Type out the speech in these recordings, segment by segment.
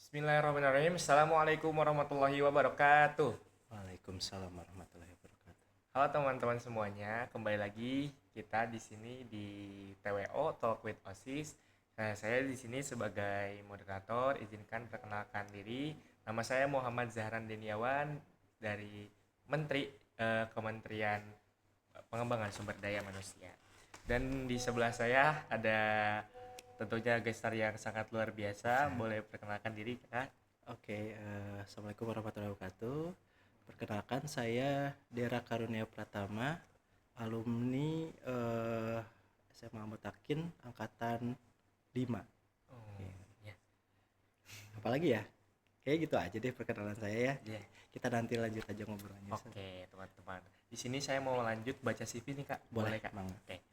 Bismillahirrahmanirrahim. Assalamualaikum warahmatullahi wabarakatuh. Waalaikumsalam warahmatullahi wabarakatuh. Halo teman-teman semuanya, kembali lagi kita di sini di TWO Talk with OSIS. Saya di sini sebagai moderator, izinkan perkenalkan diri. Nama saya Muhammad Zahran Deniawan dari Menteri Kementerian Pengembangan Sumber Daya Manusia. Dan di sebelah saya ada tentunya gestar yang sangat luar biasa. Boleh perkenalkan diri, Kak? Assalamualaikum warahmatullahi wabarakatuh. Perkenalkan saya Dera Karunia Pratama, alumni SMA Mutakin angkatan 5. Oh, ya. Apalagi ya? Kayak gitu aja deh perkenalan saya ya. Yeah. Kita nanti lanjut aja ngobrolnya. Oke, teman-teman. Di sini saya mau lanjut baca CV nih, Kak. Boleh, Kak? Bang. Oke.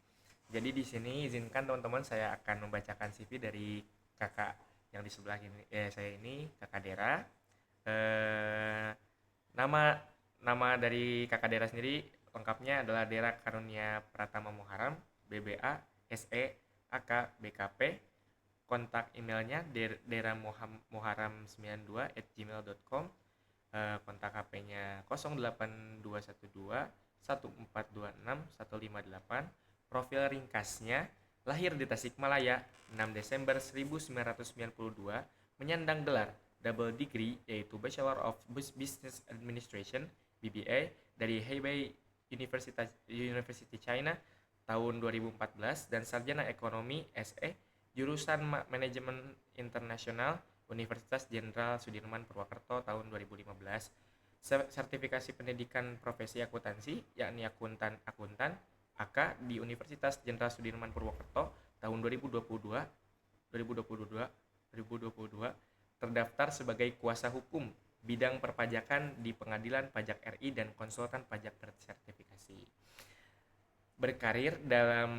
Jadi di sini izinkan teman-teman saya akan membacakan CV dari Kakak yang di sebelah ini. Saya ini Kakak Dera. Eh, nama nama dari Kakak Dera sendiri lengkapnya adalah Dera Karunia Pratama Muharam, BBA, SE, AK, BKP. Kontak emailnya deramuharam92@gmail.com. Kontak HP-nya 08212 1426 158. Profil ringkasnya lahir di Tasikmalaya 6 Desember 1992, menyandang gelar double degree yaitu Bachelor of Business Administration BBA dari Hebei University China tahun 2014 dan sarjana ekonomi SE jurusan Manajemen Internasional Universitas Jenderal Sudirman Purwakarta tahun 2015. Sertifikasi pendidikan profesi akuntansi yakni akuntan AK di Universitas Jenderal Sudirman Purwakarta tahun 2022 terdaftar sebagai kuasa hukum bidang perpajakan di Pengadilan Pajak RI dan konsultan pajak bersertifikasi. Berkarir dalam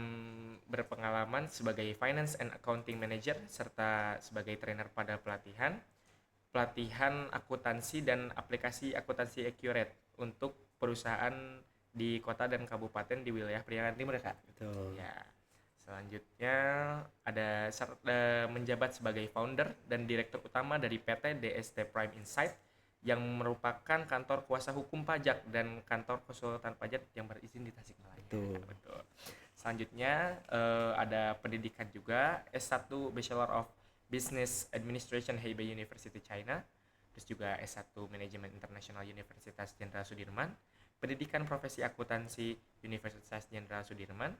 berpengalaman sebagai Finance and Accounting Manager serta sebagai trainer pada pelatihan akuntansi dan aplikasi akuntansi Accurate untuk perusahaan di kota dan kabupaten di wilayah Priangan Timur, Kak. Betul. Ya. Selanjutnya ada menjabat sebagai founder dan direktur utama dari PT DST Prime Insight yang merupakan kantor kuasa hukum pajak dan kantor konsultan pajak yang berizin di Tasikmalaya. Betul. Selanjutnya ada pendidikan juga S1 Bachelor of Business Administration Hebei University China, terus juga S1 Manajemen Internasional Universitas Jenderal Sudirman, pendidikan profesi akuntansi Universitas Jenderal Sudirman.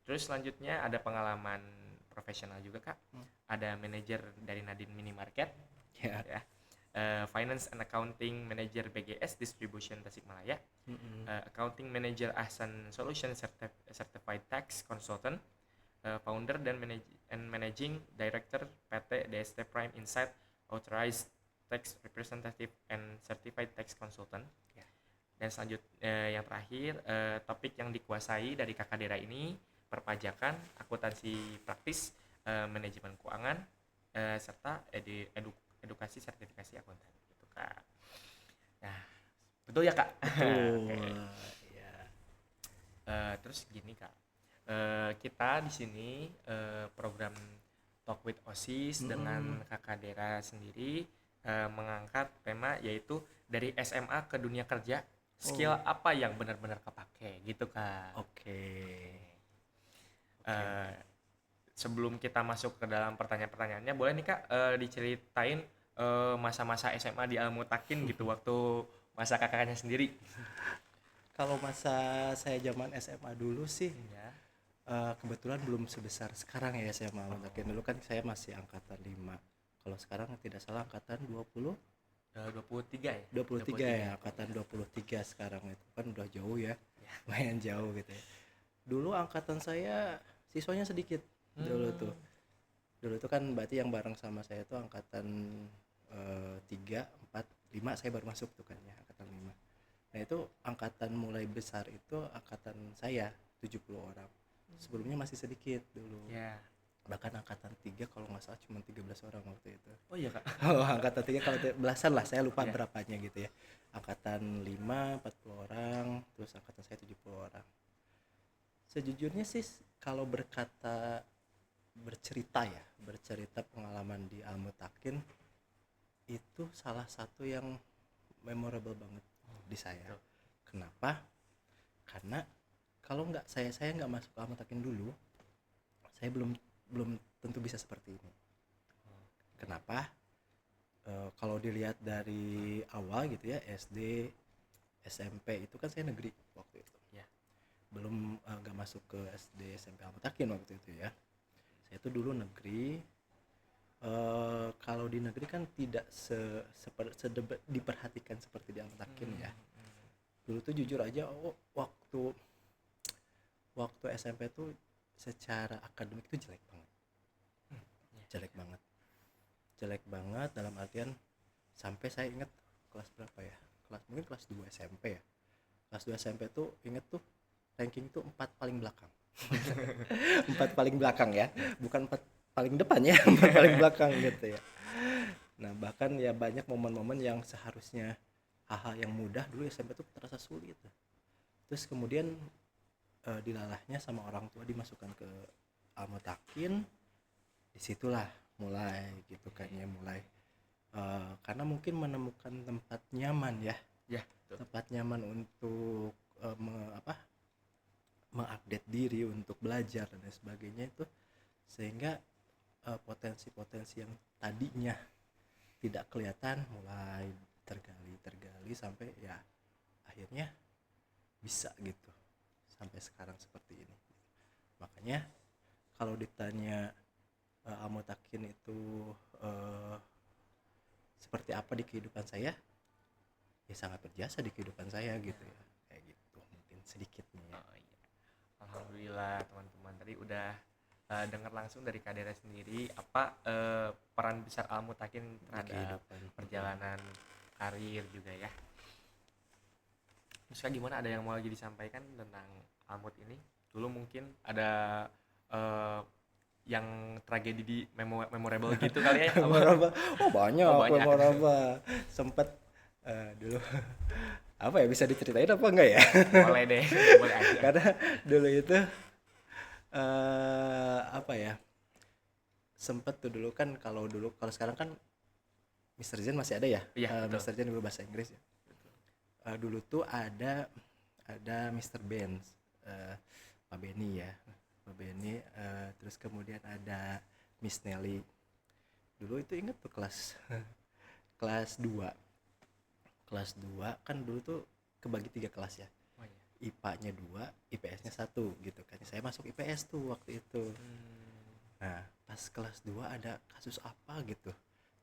Terus selanjutnya ada pengalaman profesional juga, Kak. Ada manajer dari Nadine Minimarket. Ya. Finance and Accounting Manager BGS Distribution Tasikmalaya. Accounting Manager Ahsan Solution Certified Tax Consultant. Founder dan Managing Director PT DST Prime Insight Authorized Tax Representative and Certified Tax Consultant. Dan selanjutnya yang terakhir, topik yang dikuasai dari Kakak Dera ini perpajakan, akuntansi praktis, manajemen keuangan, serta edukasi sertifikasi akuntan gitu, Kak. Nah, betul ya, Kak? Betul. Okay. Ya. Terus gini, Kak. Kita di sini program Talk with OSIS dengan Kakak Dera sendiri mengangkat tema yaitu dari SMA ke dunia kerja, skill apa yang benar-benar kepake gitu, Kak. Sebelum kita masuk ke dalam pertanyaan-pertanyaannya, boleh nih, Kak, diceritain masa-masa SMA di Al Mutakin gitu waktu masa kakaknya sendiri. Kalau masa saya zaman SMA dulu sih Ya. kebetulan belum sebesar sekarang ya SMA Mutakin. Dulu kan saya masih angkatan 5. Kalau sekarang tidak salah angkatan 23 ya? 23 ya, angkatan 23 sekarang itu kan udah jauh ya. Lumayan jauh gitu ya. Dulu angkatan saya siswanya sedikit. Dulu tuh kan berarti yang bareng sama saya tuh angkatan 3, 4, 5 saya baru masuk tuh kan ya, angkatan 5. Nah itu angkatan mulai besar itu angkatan saya 70 orang. Sebelumnya masih sedikit dulu. Ya. Bahkan angkatan 3 kalau nggak salah cuma 13 orang waktu itu. Oh iya, Kak. Angkatan 3 kalau belasan lah, saya lupa berapanya gitu ya. Angkatan 5 40 orang, terus angkatan saya 70 orang. Sejujurnya sih kalau bercerita pengalaman di Al Mutakin itu salah satu yang memorable banget di saya. Betul. Kenapa? Karena kalau nggak saya nggak masuk ke Almutakin dulu, saya belum belum tentu bisa seperti ini. Kenapa? Kalau dilihat dari awal gitu ya, SD, SMP itu kan saya negeri waktu itu. Ya. Belum nggak masuk ke SD SMP Almutakin waktu itu ya. Saya tuh dulu negeri. Kalau di negeri kan tidak diperhatikan seperti di Almutakin ya. Dulu tuh jujur aja, waktu SMP tuh secara akademik tuh jelek banget. Jelek banget dalam artian sampai saya ingat kelas berapa ya? Mungkin kelas 2 SMP ya. Kelas 2 SMP tuh inget tuh ranking tuh 4 paling belakang. 4 paling belakang ya. Bukan 4 paling depan ya, 4 paling belakang gitu ya. Nah, bahkan ya banyak momen-momen yang seharusnya hal-hal yang mudah dulu SMP tuh terasa sulit. Terus kemudian dilalahnya sama orang tua dimasukkan ke Almutakin. Disitulah mulai gitu kan ya, mulai karena mungkin menemukan tempat nyaman ya, Betul. tempat nyaman untuk mengupdate diri, untuk belajar dan sebagainya itu, sehingga potensi-potensi yang tadinya tidak kelihatan mulai tergali sampai ya akhirnya bisa gitu sampai sekarang seperti ini. Makanya kalau ditanya Almutakin itu seperti apa di kehidupan saya, ya sangat berjasa di kehidupan saya gitu ya, kayak gitu mungkin sedikitnya ya. Iya. Alhamdulillah teman-teman tadi udah dengar langsung dari Kak Dera sendiri apa peran besar Almutakin terhadap perjalanan karir juga ya. Terus Kak, gimana, ada yang mau lagi disampaikan tentang Almut ini? Dulu mungkin ada yang tragedi di memorable gitu kali ya? Memorable, banyak. Memorable. Sempet dulu apa ya, bisa diceritain apa enggak ya? Boleh deh, boleh aja. Karena dulu itu apa ya, sempet tuh dulu kan, kalau sekarang kan Mr. Zen masih ada ya. Iya, betul. Mr. Zen dulu bahasa Inggris ya. Dulu tuh ada Mr. Benz, Pak Benny ya, Pak Benny, terus kemudian ada Miss Nelly. Dulu itu inget tuh kelas 2 kan dulu tuh kebagi 3 kelas ya. Oh, iya. IPA-nya 2, IPS-nya 1 gitu kan. Saya masuk IPS tuh waktu itu. Nah, pas kelas 2 ada kasus apa gitu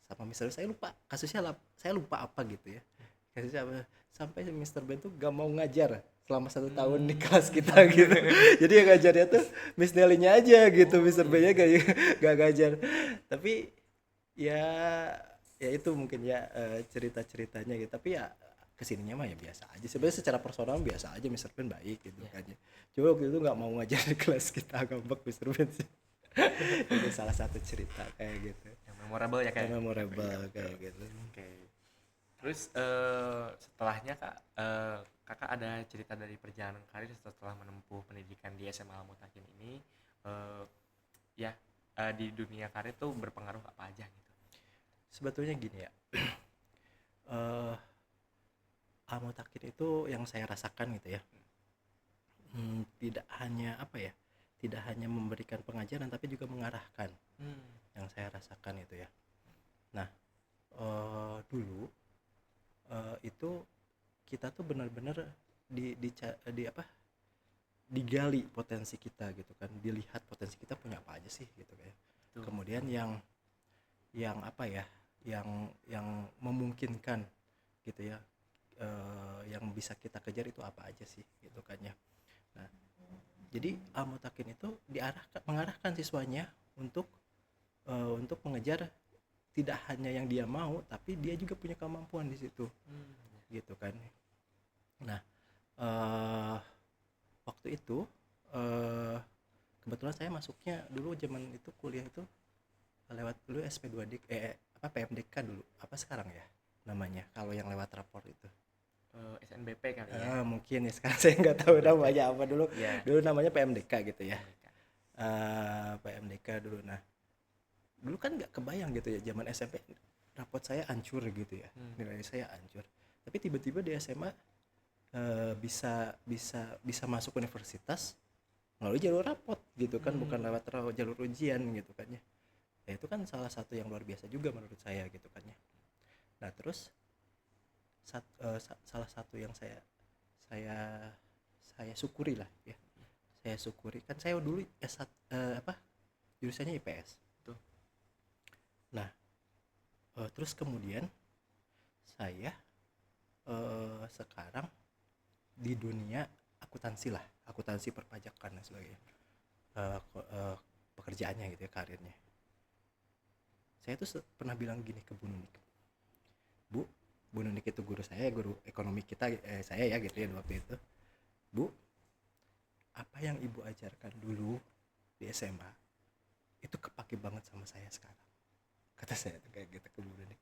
sama Mr. saya lupa kasusnya, saya lupa apa gitu ya. Kasusnya apa, sampai Mr. Ben tuh gak mau ngajar selama 1 tahun di kelas kita gitu. Jadi yang ngajarnya tuh Miss Nelly-nya aja gitu. Mr. Ben-nya gak ngajar. Tapi ya itu mungkin ya cerita-ceritanya gitu. Tapi ya kesininya mah ya biasa aja. Sebenarnya secara personal biasa aja, Mr. Ben baik gitu kan ya. Cuma waktu itu nggak mau ngajar di kelas kita, ngambek Mr. Ben sih. Itu salah satu cerita kayak gitu. Yang memorable ya kayak. Memorable kayak gitu. Oke. Terus setelahnya Kak, Kakak ada cerita dari perjalanan karir setelah menempuh pendidikan di SMA Almutakin ini, di dunia karir tuh berpengaruh apa aja gitu? Sebetulnya gini ya, Almutakin itu yang saya rasakan gitu ya, tidak hanya tidak hanya memberikan pengajaran tapi juga mengarahkan. Yang saya rasakan itu ya. Nah, dulu itu kita tuh benar-benar digali potensi kita gitu kan, dilihat potensi kita punya apa aja sih gitu kayak. Kemudian yang yang memungkinkan gitu ya, yang bisa kita kejar itu apa aja sih gitu kan ya. Nah, jadi Almutakin itu mengarahkan siswanya untuk mengejar tidak hanya yang dia mau, tapi dia juga punya kemampuan di situ, gitu kan. Nah, waktu itu kebetulan saya masuknya dulu zaman itu kuliah itu lewat dulu SP2D, PMDK dulu, apa sekarang ya namanya kalau yang lewat rapor itu? SNBP kali ya. Mungkin ya, sekarang saya nggak tahu namanya apa dulu. Dulu namanya PMDK gitu ya. PMDK dulu. Nah, dulu kan nggak kebayang gitu ya zaman SMP rapot saya hancur gitu ya, nilai saya hancur. Tapi tiba-tiba di SMA bisa masuk universitas melalui jalur rapot gitu kan, bukan lewat jalur ujian gitu kan ya. Ya itu kan salah satu yang luar biasa juga menurut saya gitu kan ya. Nah terus salah satu yang saya saya syukuri lah ya, saya syukuri kan saya dulu S1 jurusannya IPS. Tuh. Nah terus kemudian saya sekarang di dunia akuntansi lah, akuntansi perpajakan dan sebagainya, pekerjaannya gitu ya, karirnya. Saya tuh pernah bilang gini ke Bu Nunik, Bu Nunik itu guru saya, guru ekonomi kita, saya ya gitu ya waktu itu. Bu, apa yang ibu ajarkan dulu di SMA itu kepake banget sama saya sekarang, kata saya tuh kayak gitu ke Bu Nunik.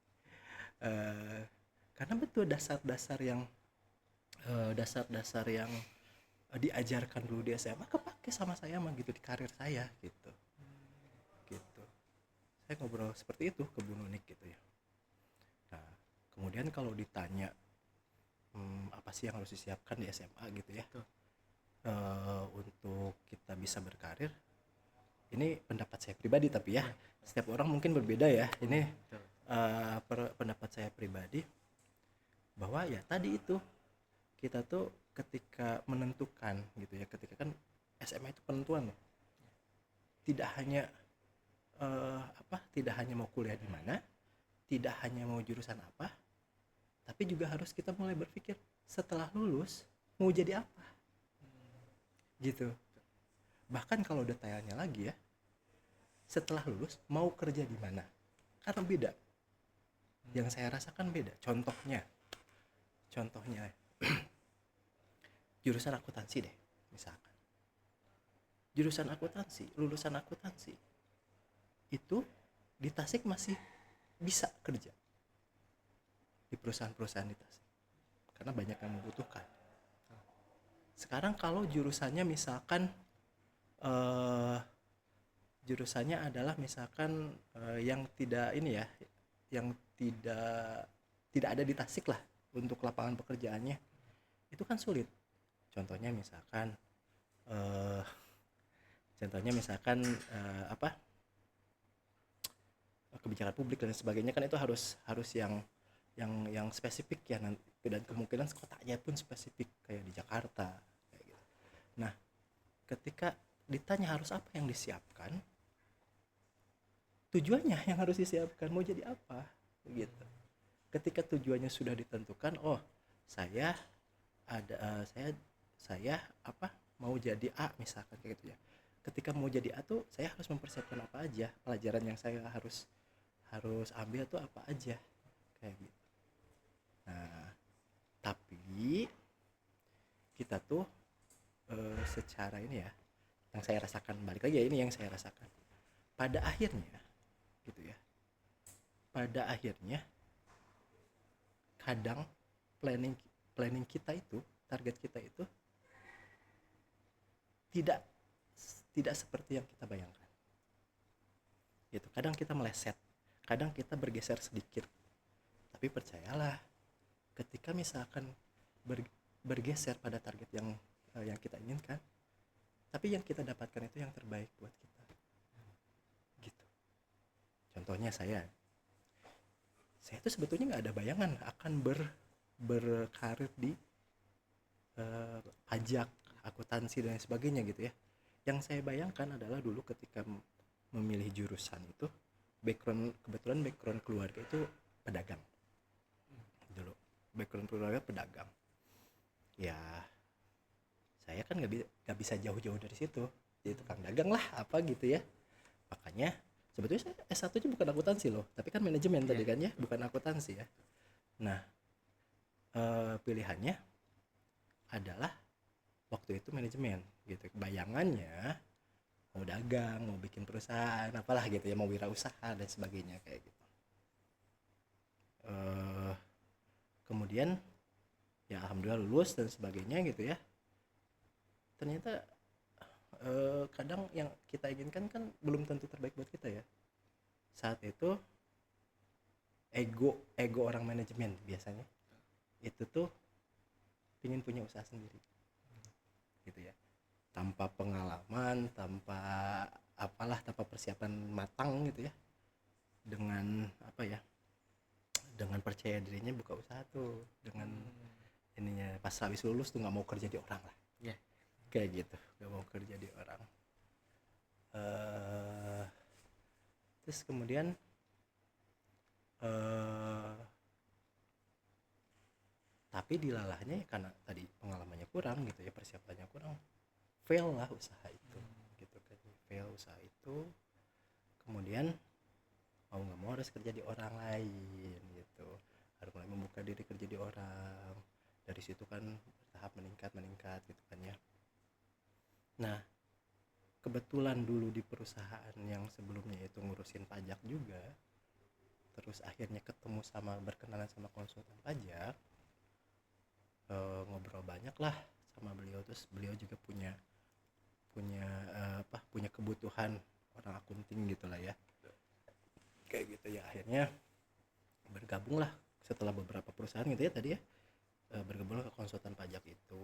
Karena betul dasar-dasar yang diajarkan dulu di SMA kepake sama saya mah gitu di karir saya gitu. Saya ngobrol seperti itu ke Bu Nunik gitu ya. Nah kemudian kalau ditanya apa sih yang harus disiapkan di SMA gitu ya, untuk kita bisa berkarir, ini pendapat saya pribadi tapi ya setiap orang mungkin berbeda ya. Ini pendapat saya pribadi bahwa ya tadi itu, kita tuh ketika menentukan gitu ya, ketika kan SMA itu penentuan loh, tidak hanya tidak hanya mau kuliah di mana, tidak hanya mau jurusan apa, tapi juga harus kita mulai berpikir setelah lulus mau jadi apa gitu. Bahkan kalau detailnya lagi ya, setelah lulus mau kerja di mana, karena beda. Yang saya rasakan beda. Contohnya jurusan akuntansi deh misalkan, jurusan akuntansi, lulusan akuntansi itu di Tasik masih bisa kerja di perusahaan-perusahaan di Tasik karena banyak yang membutuhkan. Sekarang kalau jurusannya misalkan jurusannya adalah misalkan yang tidak ini ya, yang tidak ada di Tasik lah untuk lapangan pekerjaannya, itu kan sulit. Contohnya misalkan kebijakan publik dan sebagainya kan, itu harus yang spesifik ya nanti, dan kemungkinan kotanya pun spesifik kayak di Jakarta kayak gitu. Nah ketika ditanya harus apa yang disiapkan, tujuannya yang harus disiapkan mau jadi apa gitu. Ketika tujuannya sudah ditentukan, oh saya mau jadi A misalkan kayak gitu ya. Ketika mau jadi A tuh saya harus mempersiapkan apa aja, pelajaran yang saya harus ambil tuh apa aja kayak gitu. Nah tapi kita tuh secara ini ya, yang saya rasakan, balik lagi ya, ini yang saya rasakan pada akhirnya gitu ya, pada akhirnya kadang planning kita itu, target kita itu tidak seperti yang kita bayangkan gitu. Kadang kita meleset, kadang kita bergeser sedikit, tapi percayalah ketika misalkan bergeser pada target yang kita inginkan, tapi yang kita dapatkan itu yang terbaik buat kita gitu. Contohnya saya tuh sebetulnya nggak ada bayangan akan berkarir di pajak, akuntansi dan sebagainya gitu ya. Yang saya bayangkan adalah dulu ketika memilih jurusan itu, kebetulan background keluarga itu pedagang dulu, background keluarga pedagang ya. Saya kan nggak bisa jauh-jauh dari situ, jadi tukang dagang lah apa gitu ya. Makanya sebetulnya saya S1 nya bukan akuntansi loh, tapi kan manajemen tadi kan ya, bukan akuntansi ya. Nah pilihannya adalah waktu itu manajemen gitu. Bayangannya mau dagang, mau bikin perusahaan apalah gitu ya, mau wirausaha dan sebagainya kayak gitu. Kemudian ya alhamdulillah lulus dan sebagainya gitu ya. Ternyata kadang yang kita inginkan kan belum tentu terbaik buat kita ya. Saat itu ego orang manajemen biasanya itu tuh pingin punya usaha sendiri gitu ya, tanpa pengalaman, tanpa tanpa persiapan matang gitu ya, dengan dengan percaya dirinya buka usaha tuh, dengan ininya pas habis lulus tuh nggak mau kerja di orang lah. Yeah. Kayak gitu, nggak mau kerja di orang. Terus kemudian tapi dilalahnya ya karena tadi pengalamannya kurang gitu ya, persiapannya kurang, fail lah usaha itu gitu kan, fail usaha itu. Kemudian mau nggak mau harus kerja di orang lain gitu, harus mulai membuka diri kerja di orang. Dari situ kan bertahap meningkat gitu kan ya. Nah kebetulan dulu di perusahaan yang sebelumnya itu ngurusin pajak juga, terus akhirnya ketemu sama, berkenalan sama konsultan pajak, ngobrol banyak lah sama beliau. Terus beliau juga punya kebutuhan orang akunting gitulah ya, kayak gitu ya. Akhirnya bergabung lah setelah beberapa perusahaan gitu ya tadi ya, bergabung ke konsultan pajak itu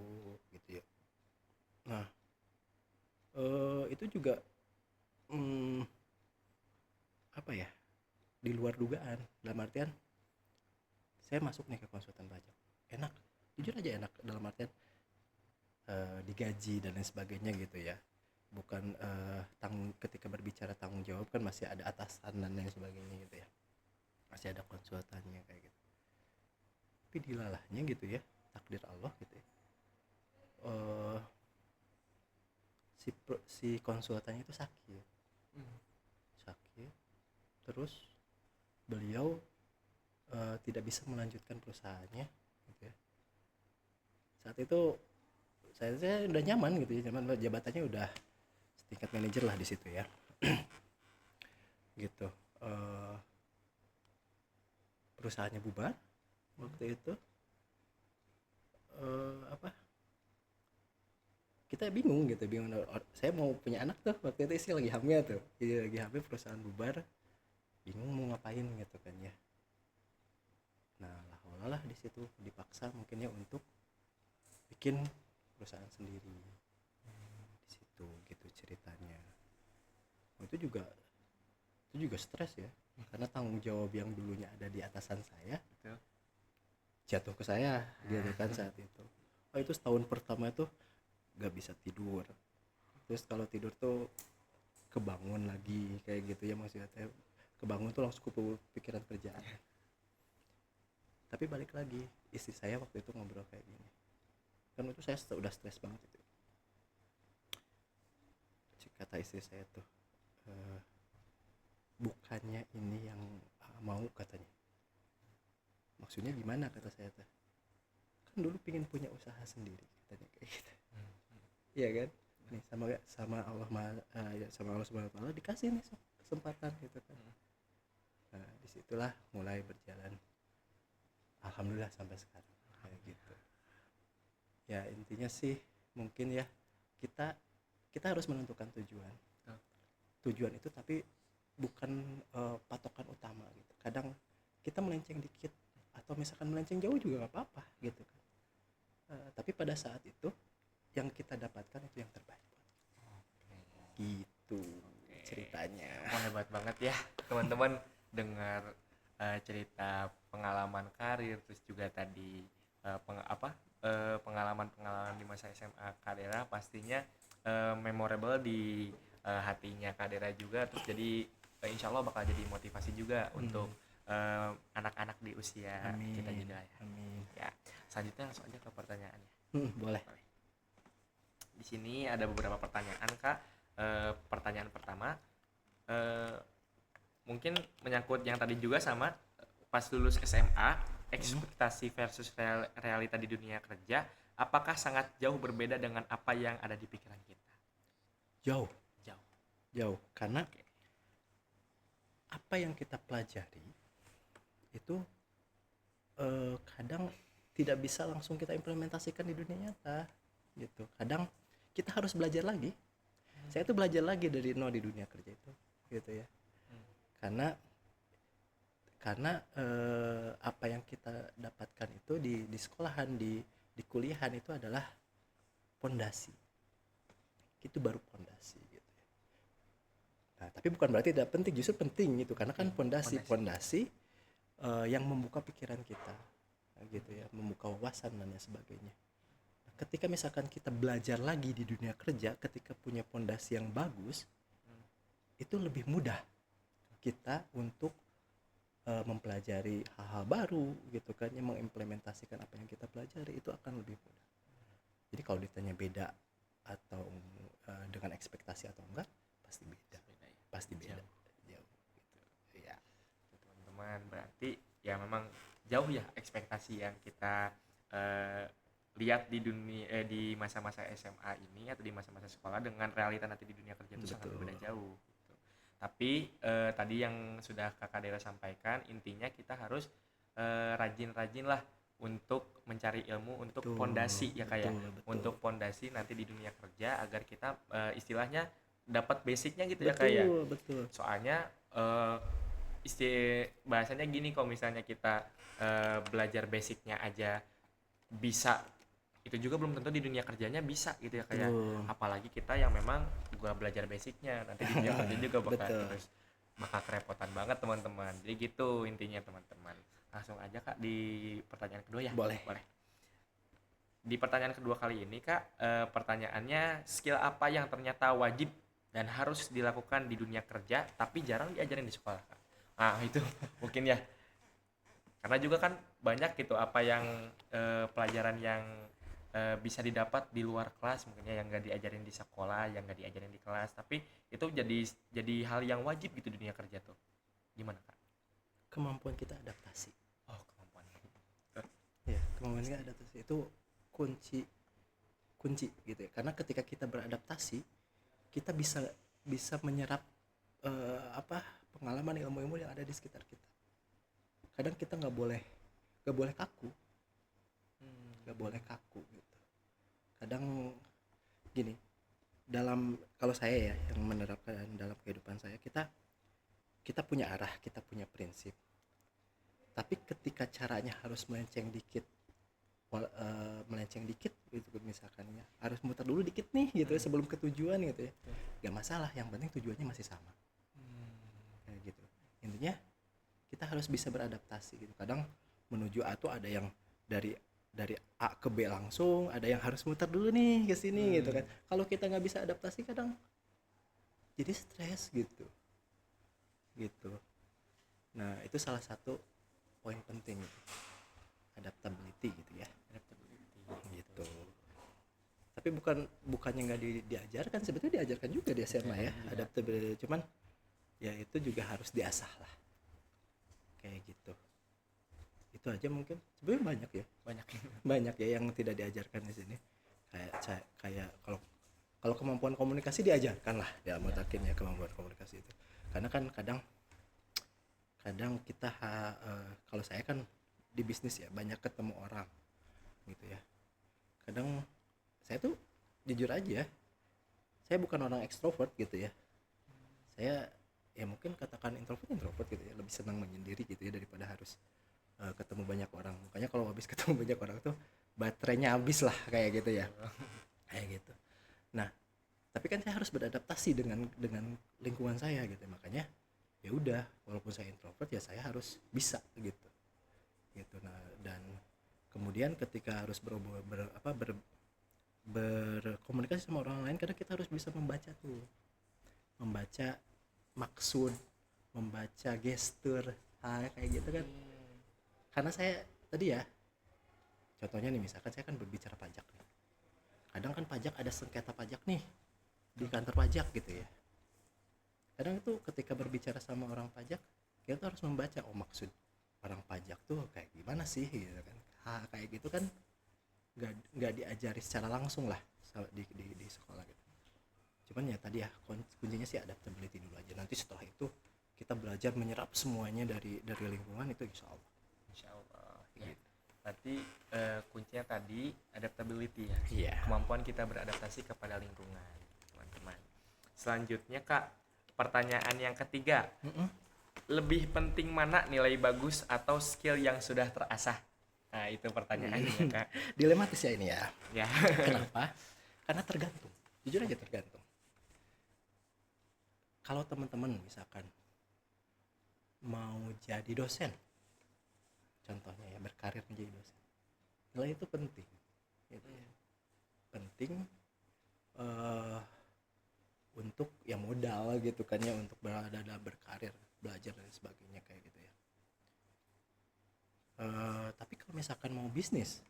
gitu ya. Nah itu juga di luar dugaan, dalam artian saya masuk nih ke konsultan pajak, enak, jujur aja enak dalam artian digaji dan lain sebagainya gitu ya. Bukan ketika berbicara tanggung jawab kan masih ada atasan dan lain sebagainya gitu ya, masih ada konsultannya kayak gitu. Tapi dilalahnya gitu ya, takdir Allah gitu ya, si konsultannya itu sakit, terus beliau tidak bisa melanjutkan perusahaannya gitu ya. Saat itu saya udah nyaman gitu ya, nyaman, jabatannya udah setingkat manajer lah di situ ya. Gitu. Perusahaannya bubar waktu itu. Kita bingung gitu, saya mau punya anak tuh waktu itu, sih lagi hamil tuh, jadi lagi hamil, perusahaan bubar, bingung mau ngapain gitu kan ya. Nah lah di situ dipaksa mungkin ya untuk bikin perusahaan sendiri di situ gitu ceritanya. Itu juga stres ya, karena tanggung jawab yang dulunya ada di atasan saya jatuh ke saya gitu kan saat itu. Itu setahun pertama itu gak bisa tidur, terus kalau tidur tuh kebangun lagi kayak gitu ya, maksudnya kebangun tuh langsung pikiran kerjaan. Tapi balik lagi, istri saya waktu itu ngobrol kayak gini, kan itu saya udah stres banget itu. Kata istri saya tuh, bukannya ini yang mau, katanya. Maksudnya gimana, kata saya tuh, kan dulu pingin punya usaha sendiri, katanya kayak gitu. Iya kan, nih sama Allah Subhanahu wa Ta'ala dikasih nih kesempatan gitu kan. Nah disitulah mulai berjalan, alhamdulillah sampai sekarang kayak gitu ya. Intinya sih mungkin ya, kita harus menentukan tujuan itu, tapi bukan patokan utama gitu. Kadang kita melenceng dikit atau misalkan melenceng jauh juga nggak apa-apa gitu kan. Tapi pada saat itu yang kita dapatkan itu yang terbaik. Gitu ceritanya. Hebat banget ya teman-teman dengar cerita pengalaman karir, terus juga tadi pengalaman di masa SMA Kak Dera, pastinya memorable di hatinya Kak Dera juga. Terus jadi insya Allah bakal jadi motivasi juga untuk anak-anak di usia kita juga ya. Amin. Ya, selanjutnya langsung aja ke pertanyaannya. Boleh. Di sini ada beberapa pertanyaan Kak. Pertanyaan pertama, mungkin menyangkut yang tadi juga sama, pas lulus SMA, ekspektasi versus realita di dunia kerja, apakah sangat jauh berbeda dengan apa yang ada di pikiran kita? Jauh, karena apa yang kita pelajari itu kadang tidak bisa langsung kita implementasikan di dunia nyata gitu. Kadang kita harus belajar lagi. Saya tuh belajar lagi dari nol di dunia kerja itu gitu ya. Karena karena apa yang kita dapatkan itu di sekolahan, di kuliahan itu adalah pondasi, itu baru pondasi gitu ya. Nah tapi bukan berarti tidak penting, justru penting gitu, karena kan pondasi yang membuka pikiran kita gitu ya, membuka wawasan dan sebagainya. Ketika misalkan kita belajar lagi di dunia kerja, ketika punya pondasi yang bagus, itu lebih mudah kita untuk mempelajari hal-hal baru gitu kan, yang mengimplementasikan apa yang kita pelajari itu akan lebih mudah. Jadi kalau ditanya beda atau dengan ekspektasi atau enggak, pasti beda, pasti beda, jauh gitu ya teman-teman. Berarti ya memang jauh ya ekspektasi yang kita lihat di dunia di masa-masa SMA ini atau di masa-masa sekolah dengan realita nanti di dunia kerja itu sangat berbeda jauh gitu. Tapi tadi yang sudah Kakak Dera sampaikan, intinya kita harus rajin-rajin lah untuk mencari ilmu untuk pondasi ya kayak untuk pondasi nanti di dunia kerja agar kita istilahnya dapat basicnya gitu ya kayak. Betul. Soalnya bahasanya gini, kalau misalnya kita belajar basicnya aja bisa, itu juga belum tentu di dunia kerjanya bisa gitu ya kayak. Apalagi kita yang memang gua belajar basicnya nanti di dunia kerja juga bakal kerepotan banget teman-teman. Jadi gitu intinya teman-teman. Langsung aja Kak di pertanyaan kedua ya. Boleh. Di pertanyaan kedua kali ini Kak, pertanyaannya, skill apa yang ternyata wajib dan harus dilakukan di dunia kerja tapi jarang diajarin di sekolah Kak? Nah itu mungkin ya, karena juga kan banyak gitu apa yang pelajaran yang bisa didapat di luar kelas mungkin ya, yang nggak diajarin di sekolah, yang nggak diajarin di kelas, tapi itu jadi hal yang wajib gitu di dunia kerja tuh. Gimana Kak? Kemampuan kita adaptasi. Kemampuan Ya, kemampuan kita adaptasi itu kunci gitu ya, karena ketika kita beradaptasi kita bisa menyerap pengalaman, ilmu-ilmu yang ada di sekitar kita. Kadang kita nggak boleh kaku, gitu. Kadang gini, kalau saya ya yang menerapkan dalam kehidupan saya, kita punya arah, kita punya prinsip, tapi ketika caranya harus melenceng dikit gitu, misalkan ya harus muter dulu dikit nih gitu ya sebelum ke tujuan gitu ya, gak masalah, yang penting tujuannya masih sama. Kayak gitu intinya, kita harus bisa beradaptasi gitu. Kadang menuju A tuh ada yang dari A ke B langsung, ada yang harus muter dulu nih ke sini gitu kan. Kalau kita nggak bisa adaptasi kadang jadi stres gitu. Nah itu salah satu poin penting gitu. Adaptability gitu ya. Gitu. Tapi bukannya nggak diajarkan, sebetulnya diajarkan juga di SMA ya, adaptability, cuman ya itu juga harus diasah lah. Kayak gitu. Itu aja mungkin. Sebenarnya banyak ya yang tidak diajarkan di sini. Kayak kalau kemampuan komunikasi diajarkan lah ya, mutakin ya kemampuan komunikasi itu. Karena kan kadang kita kalau saya kan di bisnis ya, banyak ketemu orang gitu ya. Kadang saya tuh jujur aja, saya bukan orang ekstrovert gitu ya. Saya ya mungkin katakan introvert gitu ya, lebih senang menyendiri gitu ya daripada harus ketemu banyak orang. Makanya kalau habis ketemu banyak orang tuh baterainya habis lah kayak gitu ya. Kayak gitu. Nah, tapi kan saya harus beradaptasi dengan lingkungan saya gitu. Makanya ya udah, walaupun saya introvert ya saya harus bisa gitu. Nah, dan kemudian ketika harus berkomunikasi sama orang lain, karena kita harus bisa membaca maksud, membaca gestur, kayak gitu kan. Karena saya tadi ya, contohnya nih, misalkan saya kan berbicara pajak nih. Kadang kan pajak ada sengketa pajak nih di kantor pajak gitu ya. Kadang itu ketika berbicara sama orang pajak, kita harus membaca maksud orang pajak tuh kayak gimana sih gitu kan. Kayak gitu kan nggak diajari secara langsung lah di sekolah gitu. Cuman ya tadi ya, kuncinya sih adaptability dulu aja. Nanti setelah itu kita belajar menyerap semuanya dari lingkungan itu, insya Allah ya. Gitu. Berarti kuncinya tadi adaptability ya. Iya. Kemampuan kita beradaptasi kepada lingkungan, teman-teman. Selanjutnya Kak, pertanyaan yang ketiga. lebih penting mana nilai bagus atau skill yang sudah terasah? Nah, itu pertanyaannya, Kak. Dilematis ya ini ya. Ya. Kenapa? Karena tergantung. Jujur aja tergantung. Kalau teman-teman misalkan mau jadi dosen, contohnya ya berkarir menjadi dosen, nilai itu penting, gitu ya. Penting eh, untuk ya modal gitu kan ya, untuk berada dalam berkarir, belajar dan sebagainya kayak gitu ya. Tapi kalau misalkan mau bisnis,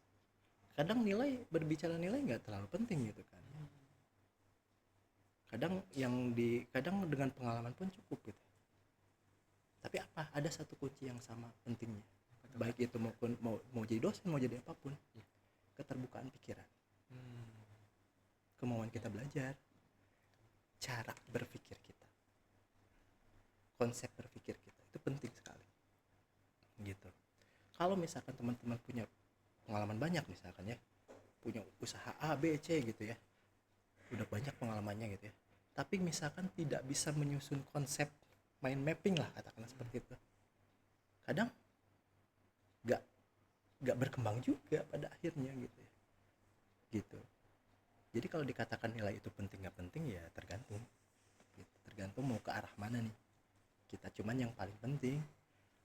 kadang berbicara nilai nggak terlalu penting gitu kan. Kadang dengan pengalaman pun cukup gitu. Tapi ada satu kunci yang sama pentingnya, baik itu mau jadi dosen, mau jadi apapun, keterbukaan pikiran, kemauan kita belajar, cara berpikir kita, konsep berpikir kita itu penting sekali gitu. Kalau misalkan teman-teman punya pengalaman banyak, misalkan ya punya usaha A B C gitu ya, udah banyak pengalamannya gitu ya, tapi misalkan tidak bisa menyusun konsep mind mapping lah katakanlah seperti itu, kadang nggak berkembang juga pada akhirnya gitu ya, gitu. Jadi kalau dikatakan nilai itu penting nggak penting ya tergantung gitu. Tergantung mau ke arah mana nih kita. Cuman yang paling penting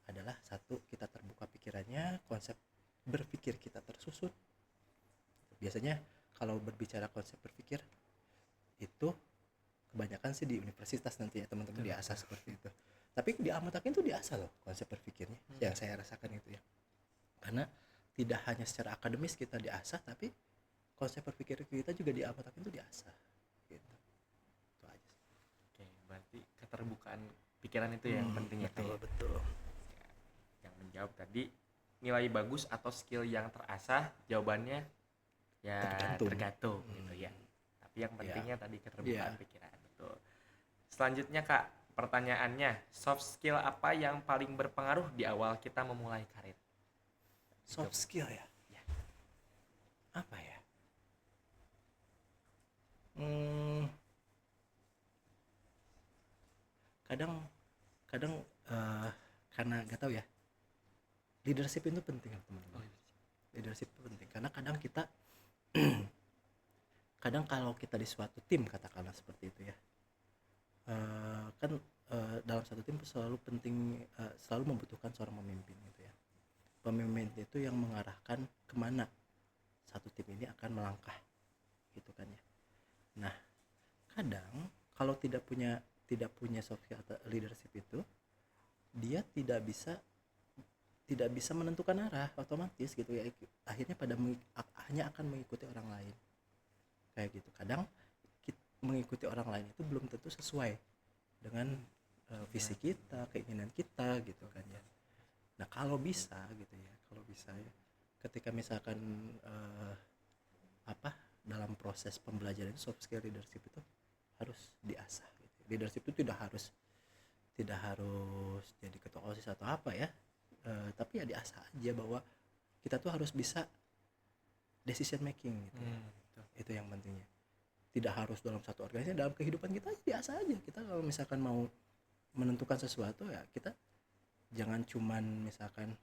adalah satu, kita terbuka pikirannya, konsep berpikir kita tersusun. Biasanya kalau berbicara konsep berpikir itu kebanyakan sih di universitas nanti ya teman-teman diasah seperti itu. Tapi di Amatakin tuh diasah loh konsep berpikirnya, yang saya rasakan itu ya. Karena tidak hanya secara akademis kita diasah, tapi konsep berpikir kita juga di Amatakin tuh diasah gitu. Itu aja sih. Oke, berarti keterbukaan pikiran itu yang penting ya, Kak. Betul. Yang menjawab tadi nilai bagus atau skill yang terasah, jawabannya ya tergantung gitu ya. Tapi yang pentingnya tadi keterbukaan pikiran, betul. Selanjutnya, Kak, pertanyaannya, soft skill apa yang paling berpengaruh di awal kita memulai karir? Soft skill ya? Apa ya? Kadang karena nggak tahu ya, leadership itu penting teman-teman. Leadership itu penting karena kadang kita kalau kita di suatu tim katakanlah seperti itu ya, dalam satu tim selalu penting, selalu membutuhkan seorang pemimpin gitu ya. Pemimpin itu yang mengarahkan kemana satu tim ini akan melangkah gitu kan ya. Nah kadang kalau tidak punya soft skill atau leadership itu, dia tidak bisa menentukan arah otomatis gitu ya. Akhirnya hanya akan mengikuti orang lain kayak gitu. Kadang mengikuti orang lain itu belum tentu sesuai dengan visi kita, keinginan kita gitu kan ya. Nah kalau bisa gitu ya, ketika misalkan dalam proses pembelajaran soft skill leadership itu harus diasah gitu. Leadership itu tidak harus jadi ketua OSIS atau apa ya, tapi ya diasah aja bahwa kita tuh harus bisa decision making gitu. Itu yang pentingnya. Tidak harus dalam satu organisasi, dalam kehidupan kita biasa aja. Kita kalau misalkan mau menentukan sesuatu ya, kita jangan cuman misalkan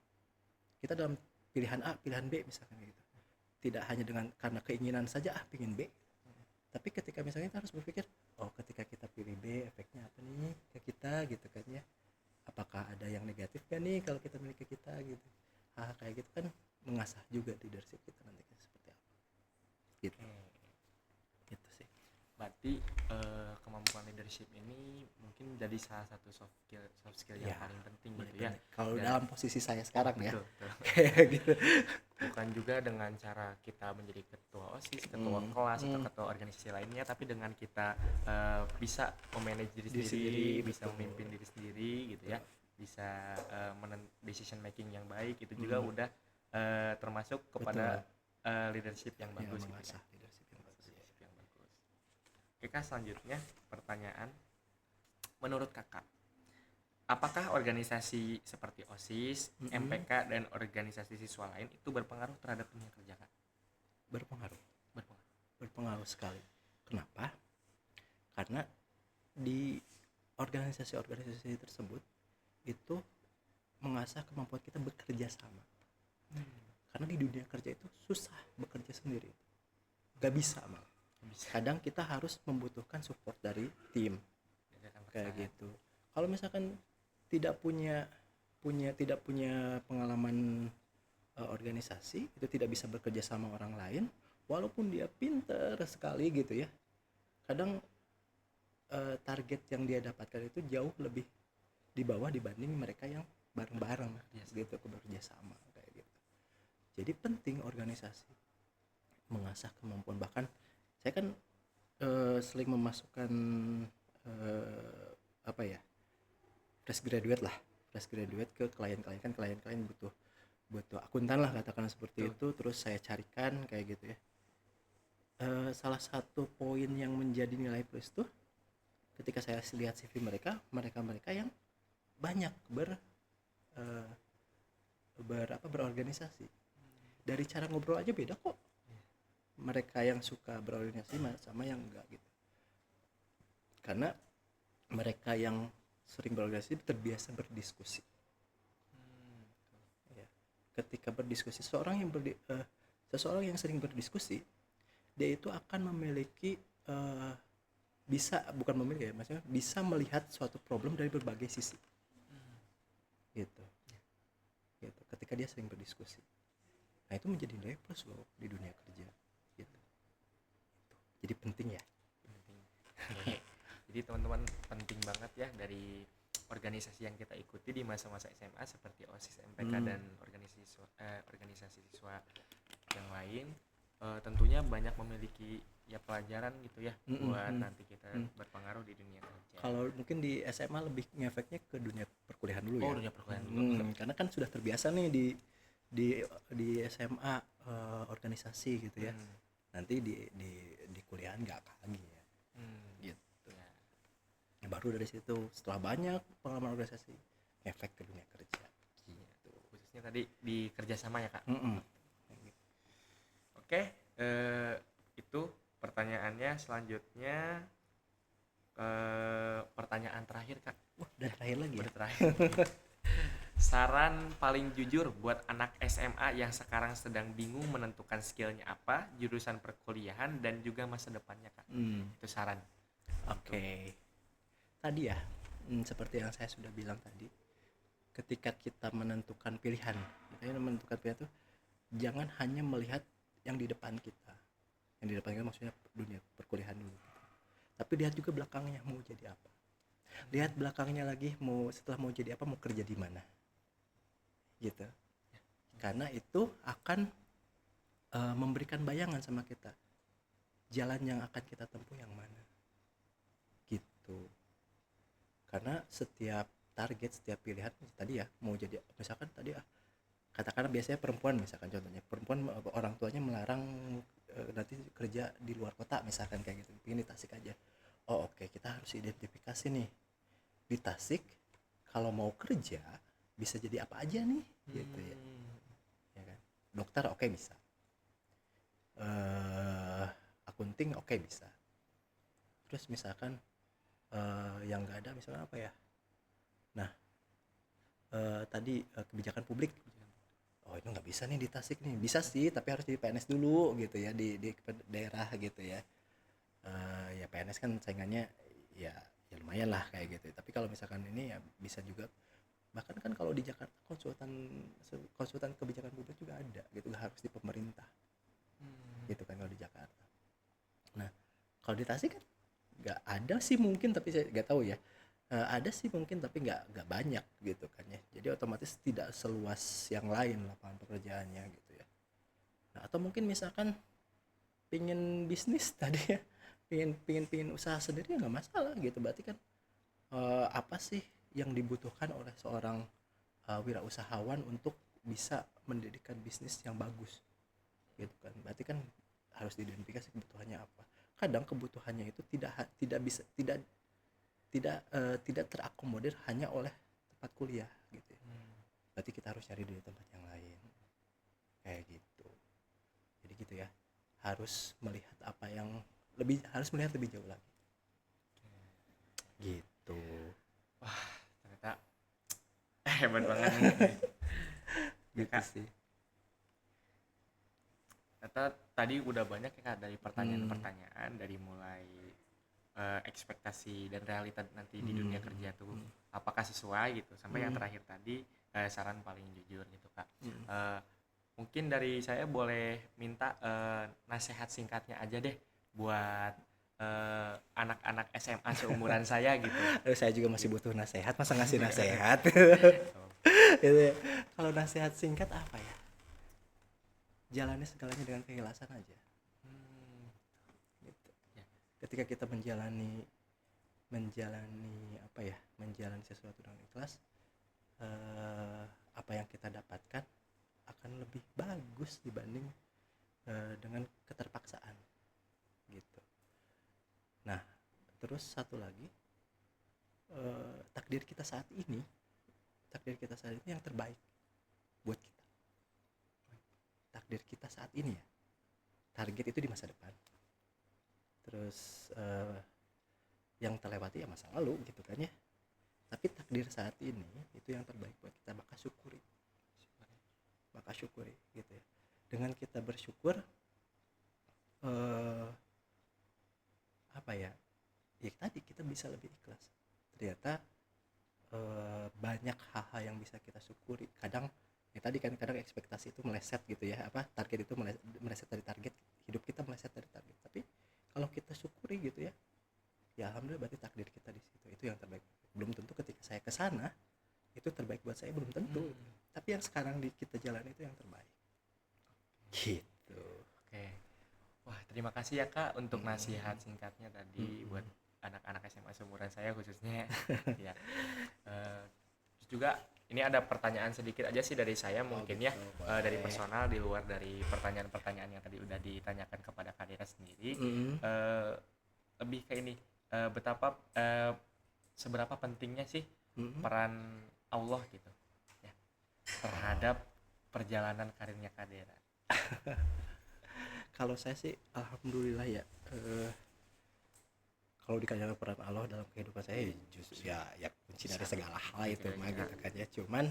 kita dalam pilihan A, pilihan B misalkan gitu. Tidak hanya karena keinginan saja pingin B. Tapi ketika misalnya kita harus berpikir, ketika kita pilih B efeknya apa nih ke kita gitu kan ya. Apakah ada yang negatif kan nih kalau kita milih ke kita gitu. Kayak gitu kan mengasah juga leadership kita nanti seperti apa. Gitu. Gitu sih. Berarti kemampuan leadership ini mungkin jadi salah satu soft skill yang paling penting gitu ya. Kalau dalam posisi saya sekarang betul, ya. Kayak gitu. Bukan juga dengan cara kita menjadi ketua OSIS, ketua kelas atau ketua organisasi lainnya, tapi dengan kita bisa memanage diri sendiri, bisa memimpin diri sendiri gitu ya. Bisa decision making yang baik, itu juga udah termasuk kepada leadership yang bagus gitu ya. Oke, Kak, selanjutnya pertanyaan, menurut Kakak, apakah organisasi seperti OSIS, MPK, dan organisasi siswa lain itu berpengaruh terhadap dunia kerja, Kak? Berpengaruh sekali. Kenapa? Karena di organisasi-organisasi tersebut itu mengasah kemampuan kita bekerja sama. Karena di dunia kerja itu susah bekerja sendiri, gak bisa malah. Kadang kita harus membutuhkan support dari tim kayak gitu. Kalau misalkan tidak punya pengalaman organisasi, itu tidak bisa bekerja sama orang lain, walaupun dia pinter sekali gitu ya, kadang target yang dia dapatkan itu jauh lebih di bawah dibanding mereka yang bareng-bareng gitu, bekerja sama kayak gitu. Jadi penting organisasi, mengasah kemampuan. Bahkan saya kan sering memasukkan apa ya, fresh graduate ke klien-klien. Kan klien-klien butuh akuntan lah, katakan seperti itu. Terus saya carikan kayak gitu ya. Salah satu poin yang menjadi nilai plus tuh ketika saya lihat CV mereka yang banyak berorganisasi. Dari cara ngobrol aja beda kok. Mereka yang suka berorganisasi sama yang enggak gitu. Karena mereka yang sering berorganisasi terbiasa berdiskusi. Ya. Ketika berdiskusi, seseorang yang sering berdiskusi, dia itu akan memiliki maksudnya bisa melihat suatu problem dari berbagai sisi. Gitu. Ketika dia sering berdiskusi. Nah, itu menjadi nilai plus loh di dunia kerja. Gitu. Jadi penting ya. Jadi teman-teman, penting banget ya dari organisasi yang kita ikuti di masa-masa SMA seperti OSIS, MPK dan organisasi siswa yang lain. Tentunya banyak memiliki ya pelajaran gitu ya buat nanti kita berpengaruh di dunia kerja. Kalau mungkin di SMA lebih ngefeknya ke dunia perkuliahan dulu ya. Dunia perkuliahan dulu. Karena kan sudah terbiasa nih di SMA organisasi gitu ya. Nanti di kuliahan nggak lagi ya. Gitu. Ya, baru dari situ setelah banyak pengalaman organisasi, efek ke dunia kerja. Gitu. Khususnya tadi di kerjasama ya Kak. Oke, itu pertanyaannya. Selanjutnya pertanyaan terakhir Kak. Udah terakhir lagi ya? Terakhir. Saran paling jujur buat anak SMA yang sekarang sedang bingung menentukan skillnya apa, jurusan perkuliahan dan juga masa depannya Kak. Itu saran. Oke. Tadi ya, seperti yang saya sudah bilang tadi, ketika kita menentukan pilihan itu jangan hanya melihat yang di depan kita. Yang di depan kita maksudnya dunia perkuliahan dulu. Tapi lihat juga belakangnya mau jadi apa. Lihat belakangnya lagi setelah mau jadi apa, mau kerja di mana. Gitu. Karena itu akan memberikan bayangan sama kita. Jalan yang akan kita tempuh yang mana. Gitu. Karena setiap target, setiap pilihan tadi ya, mau jadi misalkan tadi katakanlah biasanya perempuan, misalkan contohnya perempuan orang tuanya melarang nanti kerja di luar kota misalkan kayak gitu, pengen di Tasik aja. Oke, kita harus identifikasi nih di Tasik kalau mau kerja bisa jadi apa aja nih gitu ya. Ya kan? Dokter oke, bisa. Akunting oke, bisa. Terus misalkan yang nggak ada misalkan apa ya, nah tadi kebijakan publik, itu nggak bisa nih di Tasik nih. Bisa sih, tapi harus jadi PNS dulu gitu ya, di daerah gitu ya. Ya PNS kan saingannya ya lumayan lah kayak gitu. Tapi kalau misalkan ini ya bisa juga, bahkan kan kalau di Jakarta konsultan kebijakan publik juga ada gitu, nggak harus di pemerintah. Gitu kan kalau di Jakarta. Nah kalau di Tasik kan nggak ada sih mungkin, tapi saya nggak tahu ya. Ada sih mungkin tapi nggak banyak gitu kan ya. Jadi otomatis tidak seluas yang lain lapangan pekerjaannya gitu ya. Nah, atau mungkin misalkan pingin bisnis tadi ya, pingin usaha sendiri ya nggak masalah gitu. Berarti kan apa sih yang dibutuhkan oleh seorang wirausahawan untuk bisa mendirikan bisnis yang bagus gitu kan. Berarti kan harus diidentifikasi kebutuhannya apa. Kadang kebutuhannya itu tidak terakomodir hanya oleh tempat kuliah gitu ya. Berarti kita harus cari di tempat yang lain kayak gitu. Jadi gitu ya, harus melihat harus melihat lebih jauh lagi gitu. Wah, ternyata hebat banget nih. Ya, Gitu Kak. sih. Ternyata tadi udah banyak ya Kak dari Hmm. pertanyaan-pertanyaan dari mulai ekspektasi dan realita nanti di dunia kerja tuh apakah sesuai gitu sampai yang terakhir tadi saran paling jujur gitu Kak. Eh, Mungkin dari saya boleh minta nasihat singkatnya aja deh buat anak-anak SMA seumuran saya gitu. Aduh, saya juga masih butuh nasihat, masa ngasih nasihat. Oh, Gitu ya. Kalau nasihat singkat apa ya? Jalani segalanya dengan keikhlasan aja. Gitu. ya. Ketika kita menjalani apa ya? Menjalani sesuatu dengan ikhlas, apa yang kita dapatkan akan lebih bagus dibanding dengan keterpaksaan. Gitu. Nah, terus satu lagi, takdir kita saat ini yang terbaik buat kita. Takdir kita saat ini ya, target itu di masa depan, terus yang terlewati ya masa lalu gitu kan ya, tapi takdir saat ini itu yang terbaik buat kita, maka syukuri gitu ya. Dengan kita bersyukur, apa ya, ya tadi kita bisa lebih ikhlas. Ternyata banyak hal-hal yang bisa kita syukuri. Kadang ya tadi kan, kadang ekspektasi itu meleset gitu ya, apa, target itu meleset dari target, hidup kita meleset dari target. Tapi kalau kita syukuri gitu ya, ya alhamdulillah, berarti takdir kita di situ, itu yang terbaik. Belum tentu ketika saya ke sana itu terbaik buat saya, belum tentu. Tapi yang sekarang kita jalan itu yang terbaik. Gitu. Oke. Wah, terima kasih ya Kak untuk nasihat singkatnya tadi buat anak-anak SMA seumuran saya khususnya. Ya. Terus juga ini ada pertanyaan sedikit aja sih dari saya mungkin gitu, ya, dari personal di luar dari pertanyaan-pertanyaan yang tadi udah ditanyakan kepada Kak Dera sendiri. Lebih ke ini, betapa seberapa pentingnya sih peran Allah gitu ya terhadap perjalanan karirnya Kak Dera. Kalau saya sih alhamdulillah ya, kalau dikatakan peran Allah dalam kehidupan saya justru ya kunci dari segala hal itu mah gitu kan ya. Cuman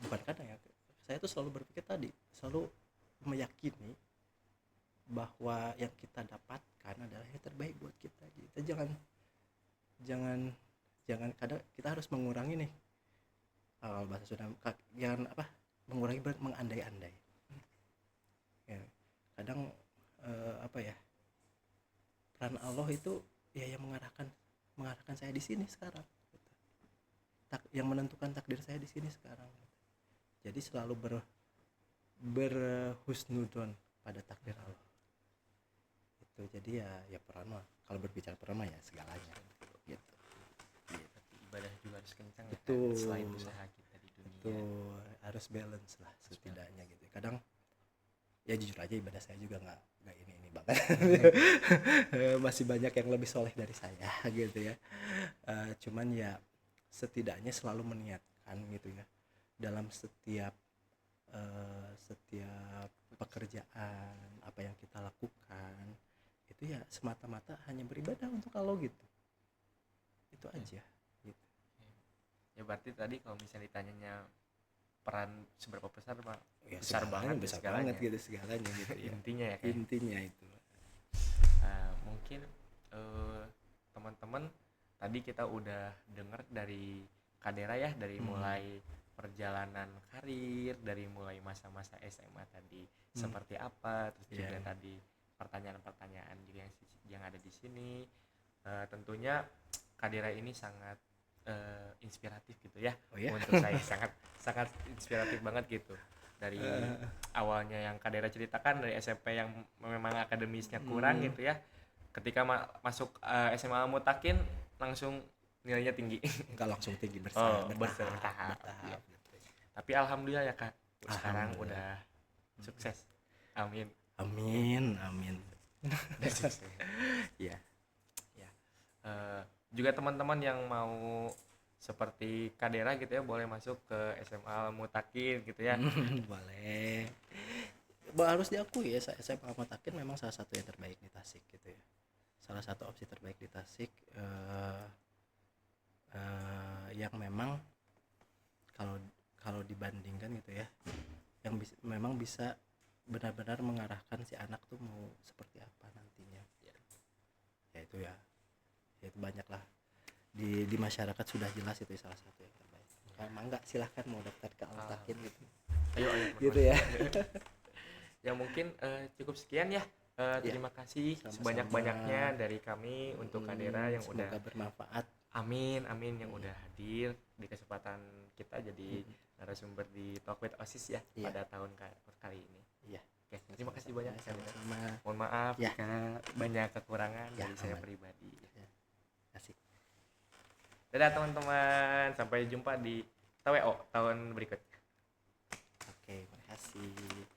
bukan kadang ya, saya tuh selalu berpikir tadi, selalu meyakini bahwa yang kita dapatkan adalah yang terbaik buat kita. Kita jangan kadang kita harus mengurangi nih, kalau bahasa Sunda, jangan apa, mengurangi mengandai-andai ya. Kadang apa ya, peran Allah itu ya yang mengarahkan saya di sini sekarang gitu. Yang menentukan takdir saya di sini sekarang gitu. Jadi selalu berhusnudon pada takdir Allah itu. Jadi ya peran mah, kalau berbicara peran mah ya segalanya gitu. Ibadah juga harus kencang ya Betul. Kak, selain usaha kita di dunia. Betul, harus balance lah setidaknya gitu. Kadang ya jujur aja ibadah saya juga nggak ini banget. Masih banyak yang lebih soleh dari saya gitu ya. Cuman ya setidaknya selalu meniatkan gitu ya, dalam setiap pekerjaan apa yang kita lakukan itu ya semata-mata hanya beribadah untuk Allah gitu. Itu aja gitu. Ya berarti tadi kalau misalnya ditanyanya peran seberapa besar Pak, Ya, besar banget besar segalanya. banget gitu segalanya gitu ya. Intinya ya kayak. Intinya itu. Mungkin teman-teman tadi kita udah dengar dari Kak Dera ya, dari mulai perjalanan karir, dari mulai masa-masa SMA tadi seperti apa, terus juga tadi pertanyaan-pertanyaan juga yang ada di sini. Tentunya Kak Dera ini sangat inspiratif gitu ya. Oh ya? Untuk saya sangat inspiratif banget gitu. Dari awalnya yang Kak Dera ceritakan dari SMP yang memang akademisnya kurang gitu ya, ketika masuk SMA Mutakin langsung nilainya tinggi. Enggak langsung tinggi, bertahap. Gitu. Tapi alhamdulillah ya Kak, sekarang udah sukses. Amin. Udah sukses. Ya. Juga teman-teman yang mau seperti Kak Dera gitu ya, boleh masuk ke SMA Mutakin gitu ya. Boleh. Harus diakui ya, SMA Mutakin memang salah satu yang terbaik di Tasik gitu ya. salah satu opsi terbaik di Tasik, yang memang kalau kalau dibandingkan gitu ya, yang memang bisa benar-benar mengarahkan si anak tuh mau seperti apa nantinya. Ya itu ya, ya itu banyak lah di masyarakat sudah jelas itu salah satu yang terbaik. Mangga silahkan mau daftar ke Altakin gitu. Ayo Gitu ya. Ya mungkin cukup sekian ya. Terima kasih Sama-sama. sebanyak-banyaknya dari kami untuk Kak Dera yang udah, semoga bermanfaat. amin yang udah hadir di kesempatan kita jadi narasumber di Talk with OSIS ya pada tahun kali ini. Iya. Oke, terima kasih banyak Kak Dera. Sama-sama. Mohon maaf Ya. jika banyak kekurangan Ya, dari saya aman. pribadi. Asik. Dadah teman-teman, sampai jumpa di TWO tahun berikutnya. Oke, makasih.